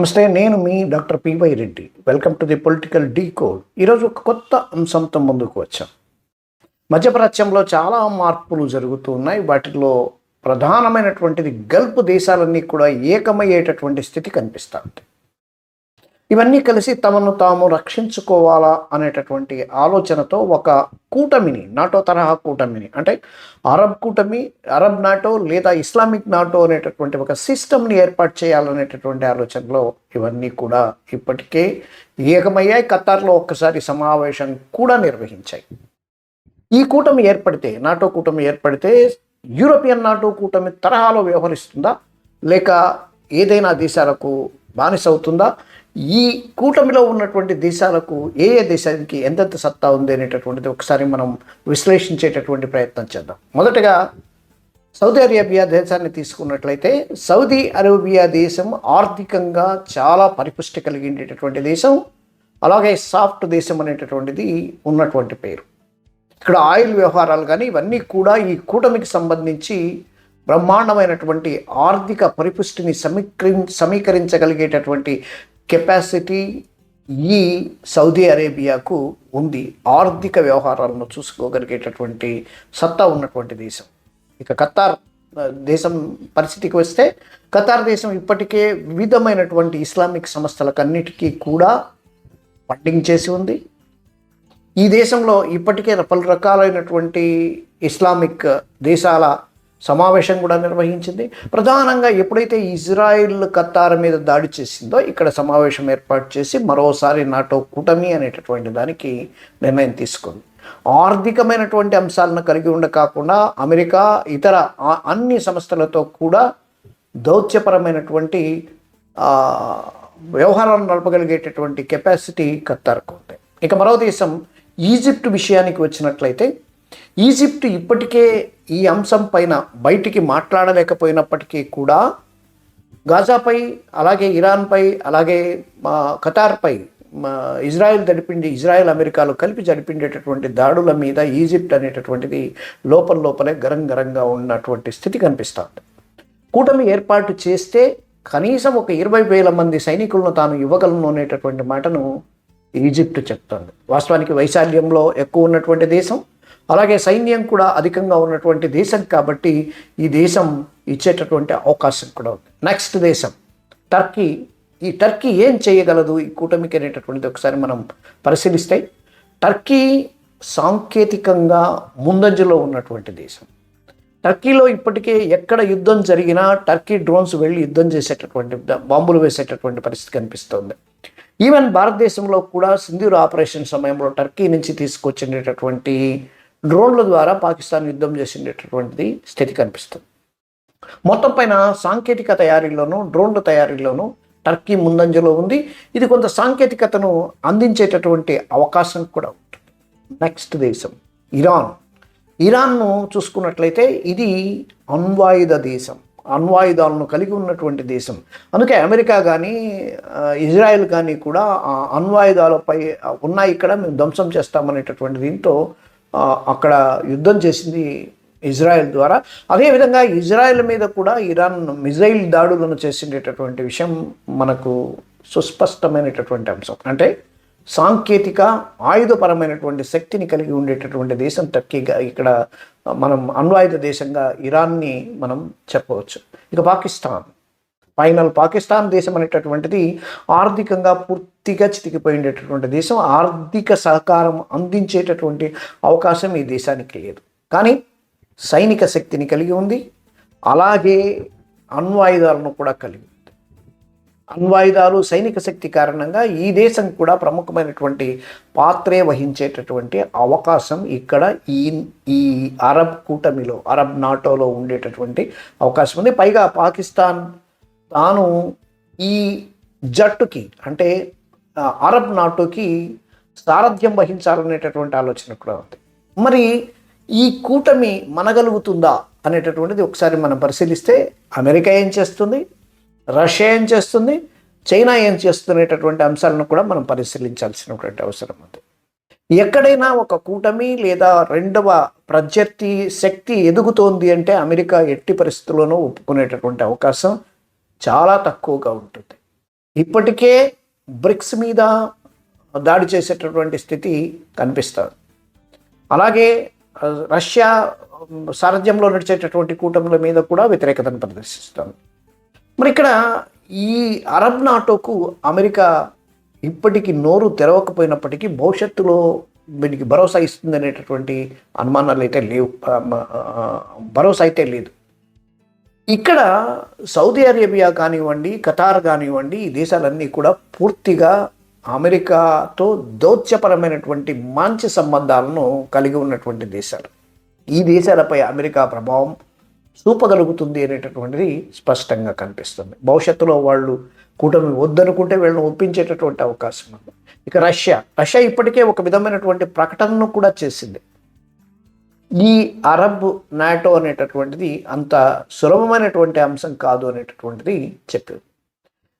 నమస్తే, నేను మీ doctor P Y Reddy. Welcome to the political decode. ఈరోజు ఒక కొత్త అంశంతో ముందుకు వచ్చాం. మధ్యప్రాచ్యంలో చాలా మార్పులు జరుగుతూ ఉన్నాయి. వాటిలో ప్రధానమైనటువంటిది గల్ఫ్ దేశాలన్నీ కూడా ఏకమయ్యేటటువంటి స్థితి కనిపిస్తూ ఉంది. ఇవన్నీ కలిసి తమను తాము రక్షించుకోవాలా అనేటటువంటి ఆలోచనతో ఒక కూటమిని, నాటో తరహా కూటమిని, అంటే అరబ్ కూటమి, అరబ్ నాటో లేదా ఇస్లామిక్ నాటో అనేటటువంటి ఒక సిస్టమ్ని ఏర్పాటు చేయాలనేటటువంటి ఆలోచనలో ఇవన్నీ కూడా ఇప్పటికే ఏకమయ్యాయి. ఖతార్లో ఒక్కసారి సమావేశం కూడా నిర్వహించాయి. ఈ కూటమి ఏర్పడితే, నాటో కూటమి ఏర్పడితే యూరోపియన్ నాటో కూటమి తరహాలో వ్యవహరిస్తుందా, లేక ఏదైనా దేశాలకు బానిస అవుతుందా? ఈ కూటమిలో ఉన్నటువంటి దేశాలకు ఏ దేశానికి ఎంతెంత సత్తా ఉంది అనేటటువంటిది ఒకసారి మనం విశ్లేషించేటటువంటి ప్రయత్నం చేద్దాం. మొదటగా సౌదీ అరేబియా దేశాన్ని తీసుకున్నట్లయితే, సౌదీ అరేబియా దేశం ఆర్థికంగా చాలా పరిపుష్టి కలిగినటువంటి దేశం, అలాగే సాఫ్ట్ దేశం అనేటటువంటిది ఉన్నటువంటి పేరు. ఇక్కడ ఆయిల్ వ్యవహారాలు కానీ ఇవన్నీ కూడా ఈ కూటమికి సంబంధించి బ్రహ్మాండమైనటువంటి ఆర్థిక పరిపుష్టిని సమీకరించగలిగేటటువంటి కెపాసిటీ ఈ సౌదీ అరేబియాకు ఉంది. ఆర్థిక వ్యవహారాలను చూసుకోగలిగేటటువంటి సత్తా ఉన్నటువంటి దేశం. ఇక ఖతార్ దేశం పరిస్థితికి వస్తే, ఖతార్ దేశం ఇప్పటికే వివిధమైనటువంటి ఇస్లామిక్ సంస్థలకన్నిటికీ కూడా ఫండింగ్ చేసి ఉంది. ఈ దేశంలో ఇప్పటికే పలు రకాలైనటువంటి ఇస్లామిక్ దేశాల సమావేశం కూడా నిర్వహించింది. ప్రధానంగా ఎప్పుడైతే ఇజ్రాయిల్ ఖతార్ మీద దాడి చేసిందో ఇక్కడ సమావేశం ఏర్పాటు చేసి మరోసారి నాటో కూటమి అనేటటువంటి దానికి నిర్ణయం తీసుకుంది. ఆర్థికమైనటువంటి అంశాలను కలిగి కాకుండా అమెరికా ఇతర అన్ని సంస్థలతో కూడా దౌత్యపరమైనటువంటి వ్యవహారాలను నడపగలిగేటటువంటి కెపాసిటీ ఖతార్కు ఉంది. ఇక మరో దేశం ఈజిప్ట్ విషయానికి వచ్చినట్లయితే, ఈజిప్ట్ ఇప్పటికే ఈ అంశం పైన బయటికి మాట్లాడలేకపోయినప్పటికీ కూడా గాజాపై, అలాగే ఇరాన్పై, అలాగే ఖతార్పై ఇజ్రాయెల్ అమెరికాలు కలిపి జరిపిండేటటువంటి దాడుల మీద ఈజిప్ట్ అనేటటువంటిది లోపలే గరంగా ఉన్నటువంటి స్థితి కనిపిస్తుంది. కూటమి ఏర్పాటు చేస్తే కనీసం ఒక 20,000 మంది సైనికులను తాను ఇవ్వగలను అనేటటువంటి మాటను ఈజిప్ట్ చెప్తోంది. వాస్తవానికి వైశాల్యంలో ఎక్కువ ఉన్నటువంటి దేశం, అలాగే సైన్యం కూడా అధికంగా ఉన్నటువంటి దేశం కాబట్టి ఈ దేశం ఇచ్చేటటువంటి అవకాశం కూడా ఉంది. నెక్స్ట్ దేశం టర్కీ. ఈ టర్కీ ఏం చేయగలదు ఈ కూటమికి అనేటటువంటిది ఒకసారి మనం పరిశీలిస్తే, టర్కీ సాంకేతికంగా ముందంజలో ఉన్నటువంటి దేశం. టర్కీలో ఇప్పటికే ఎక్కడ యుద్ధం జరిగినా టర్కీ డ్రోన్స్ వెళ్ళి యుద్ధం చేసేటటువంటి, బాంబులు వేసేటటువంటి పరిస్థితి కనిపిస్తుంది. ఈవెన్ భారతదేశంలో కూడా సింధూర్ ఆపరేషన్ సమయంలో టర్కీ నుంచి తీసుకొచ్చేటటువంటి డ్రోన్ల ద్వారా పాకిస్తాన్ యుద్ధం చేసేటటువంటిది స్థితి కనిపిస్తుంది. మొత్తం పైన సాంకేతిక తయారీలోనూ, డ్రోన్ల తయారీలోనూ టర్కీ ముందంజలో ఉంది. ఇది కొంత సాంకేతికతను అందించేటటువంటి అవకాశం కూడా ఉంటుంది. నెక్స్ట్ దేశం ఇరాన్. ఇరాన్ను చూసుకున్నట్లయితే ఇది అణ్వాయుధ దేశం, అణ్వాయుధాలను కలిగి ఉన్నటువంటి దేశం. అందుకే అమెరికా కానీ ఇజ్రాయెల్ కానీ కూడా అణ్వాయుధాలపై ఉన్నాయి, ఇక్కడ మేము ధ్వంసం చేస్తామనేటటువంటి దీంతో అక్కడ యుద్ధం చేసింది ఇజ్రాయెల్ ద్వారా. అదేవిధంగా ఇజ్రాయెల్ మీద కూడా ఇరాన్ మిజైల్ దాడులను చేసేటటువంటి విషయం మనకు సుస్పష్టమైనటువంటి అంశం. అంటే సాంకేతిక ఆయుధపరమైనటువంటి శక్తిని కలిగి ఉండేటటువంటి దేశం టర్కీగా ఇక్కడ మనం అణ్వాయుధ దేశంగా ఇరాన్ని మనం చెప్పవచ్చు. ఇక పాకిస్తాన్ దేశం అనేటటువంటిది ఆర్థికంగా పూర్తిగా చితికిపోయేటటువంటి దేశం. ఆర్థిక సహకారం అందించేటటువంటి అవకాశం ఈ దేశానికి లేదు, కానీ సైనిక శక్తిని కలిగి ఉంది, అలాగే అణ్వాయుధాలను కూడా కలిగి ఉంది. అణ్వాయుధాలు, సైనిక శక్తి కారణంగా ఈ దేశం కూడా ప్రముఖమైనటువంటి పాత్రే వహించేటటువంటి అవకాశం ఇక్కడ ఈ అరబ్ కూటమిలో, అరబ్ నాటోలో ఉండేటటువంటి అవకాశం ఉంది. పైగా పాకిస్తాన్ తాను ఈ జట్టుకి, అంటే అరబ్ నాటోకి సారథ్యం వహించాలనేటటువంటి ఆలోచన కూడా ఉంది. మరి ఈ కూటమి మనగలుగుతుందా అనేటటువంటిది ఒకసారి మనం పరిశీలిస్తే, అమెరికా ఏం చేస్తుంది, రష్యా ఏం చేస్తుంది, చైనా ఏం చేస్తున్నటువంటి అంశాలను కూడా మనం పరిశీలించాల్సినటువంటి అవసరం ఉంది. ఎక్కడైనా ఒక కూటమి లేదా రెండవ ప్రత్యర్థి శక్తి ఎదుగుతోంది అంటే అమెరికా ఎట్టి పరిస్థితుల్లోనూ ఒప్పుకునేటటువంటి అవకాశం చాలా తక్కువగా ఉంటుంది. ఇప్పటికే బ్రిక్స్ మీద దాడి చేసేటటువంటి స్థితి కనిపిస్తుంది. అలాగే రష్యా సారథ్యంలో నడిచేటటువంటి కూటముల మీద కూడా వ్యతిరేకతను ప్రదర్శిస్తుంది. మరి ఇక్కడ ఈ అరబ్ నాటోకు అమెరికా ఇప్పటికీ నోరు తెరవకపోయినప్పటికీ భవిష్యత్తులో దీనికి భరోసా ఇస్తుంది అనేటటువంటి అనుమానాలు అయితే లేవు, భరోసా అయితే లేదు. ఇక్కడ సౌదీ అరేబియా కానివ్వండి, ఖతార్ కానివ్వండి, ఈ దేశాలన్నీ కూడా పూర్తిగా అమెరికాతో దౌత్యపరమైనటువంటి మంచి సంబంధాలను కలిగి ఉన్నటువంటి దేశాలు. ఈ దేశాలపై అమెరికా ప్రభావం చూపగలుగుతుంది అనేటటువంటిది స్పష్టంగా కనిపిస్తుంది. భవిష్యత్తులో వాళ్ళు కూటమి వద్దనుకుంటే వీళ్ళని ఒప్పించేటటువంటి అవకాశం ఉంది. ఇక రష్యా ఇప్పటికే ఒక విధమైనటువంటి ప్రకటనను కూడా చేసింది. ఈ అరబ్ నాటో అనేటటువంటిది అంత సులభమైనటువంటి అంశం కాదు అనేటటువంటిది చెప్పింది.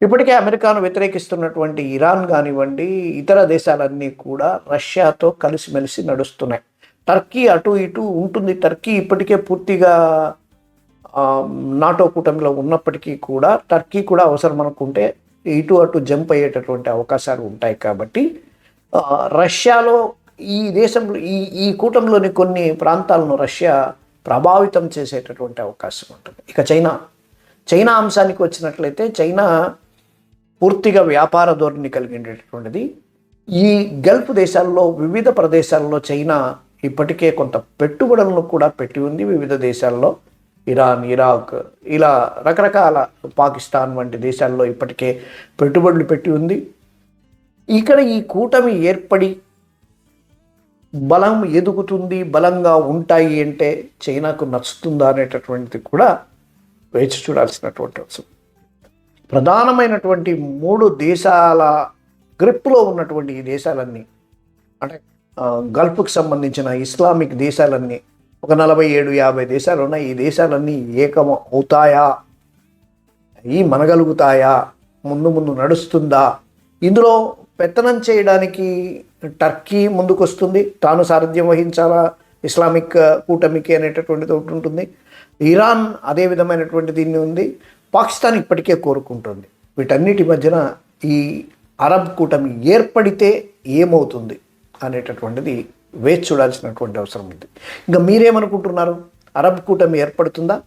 ఇప్పటికే అమెరికాను వ్యతిరేకిస్తున్నటువంటి ఇరాన్ కానివ్వండి, ఇతర దేశాలన్నీ కూడా రష్యాతో కలిసిమెలిసి నడుస్తున్నాయి. టర్కీ అటు ఇటు ఉంటుంది. టర్కీ ఇప్పటికే పూర్తిగా నాటో కూటమిలో ఉన్నప్పటికీ కూడా టర్కీ కూడా అవసరం అనుకుంటే ఇటు అటు జంప్ అయ్యేటటువంటి అవకాశాలు ఉంటాయి. కాబట్టి రష్యాలో ఈ దేశంలో ఈ కూటమిలోని కొన్ని ప్రాంతాలను రష్యా ప్రభావితం చేసేటటువంటి అవకాశం ఉంటుంది. ఇక చైనా అంశానికి వచ్చినట్లయితే చైనా పూర్తిగా వ్యాపార ధోరణి కలిగినటువంటిది. ఈ గల్ఫ్ దేశాల్లో వివిధ ప్రదేశాల్లో చైనా ఇప్పటికే కొంత పెట్టుబడులను కూడా పెట్టి ఉంది. వివిధ దేశాల్లో ఇరాన్, ఇరాక్, ఇలా రకరకాల పాకిస్తాన్ వంటి దేశాల్లో ఇప్పటికే పెట్టుబడులు పెట్టి ఉంది. ఇక్కడ ఈ కూటమి ఏర్పడి బలం ఎదుగుతుంది, బలంగా ఉంటాయి అంటే చైనాకు నచ్చుతుందా అనేటటువంటిది కూడా వేచి చూడాల్సినటువంటి అవసరం. ప్రధానమైనటువంటి 3 దేశాల గ్రిప్లో ఉన్నటువంటి ఈ దేశాలన్నీ, అంటే గల్ఫ్కి సంబంధించిన ఇస్లామిక్ దేశాలన్నీ ఒక 47-50 దేశాలు ఉన్నాయి. ఈ దేశాలన్నీ ఏకం అవుతాయా, మనగలుగుతాయా, ముందు నడుస్తుందా? ఇందులో పెత్తనం చేయడానికి టర్కీ ముందుకొస్తుంది, తాను సారథ్యం వహించాలా ఇస్లామిక్ కూటమికి అనేటటువంటిది ఒకటి ఉంటుంది. ఇరాన్ అదే విధమైనటువంటి దీన్ని ఉంది. పాకిస్తాన్ ఇప్పటికే కోరుకుంటుంది. వీటన్నిటి మధ్యన ఈ అరబ్ కూటమి ఏర్పడితే ఏమవుతుంది అనేటటువంటిది వేచి చూడాల్సినటువంటి అవసరం ఉంది. ఇంకా మీరేమనుకుంటున్నారు? అరబ్ కూటమి ఏర్పడుతుందా?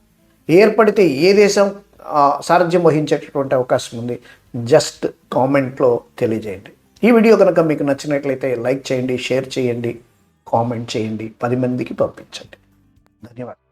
ఏర్పడితే ఏ దేశం సారథ్యం వహించేటటువంటి అవకాశం ఉంది? జస్ట్ కామెంట్లో తెలియజేయండి. ఈ వీడియో కనుక మీకు నచ్చినట్లయితే లైక్ చేయండి, షేర్ చేయండి, కామెంట్ చేయండి, 10 మందికి పంపించండి. ధన్యవాదాలు.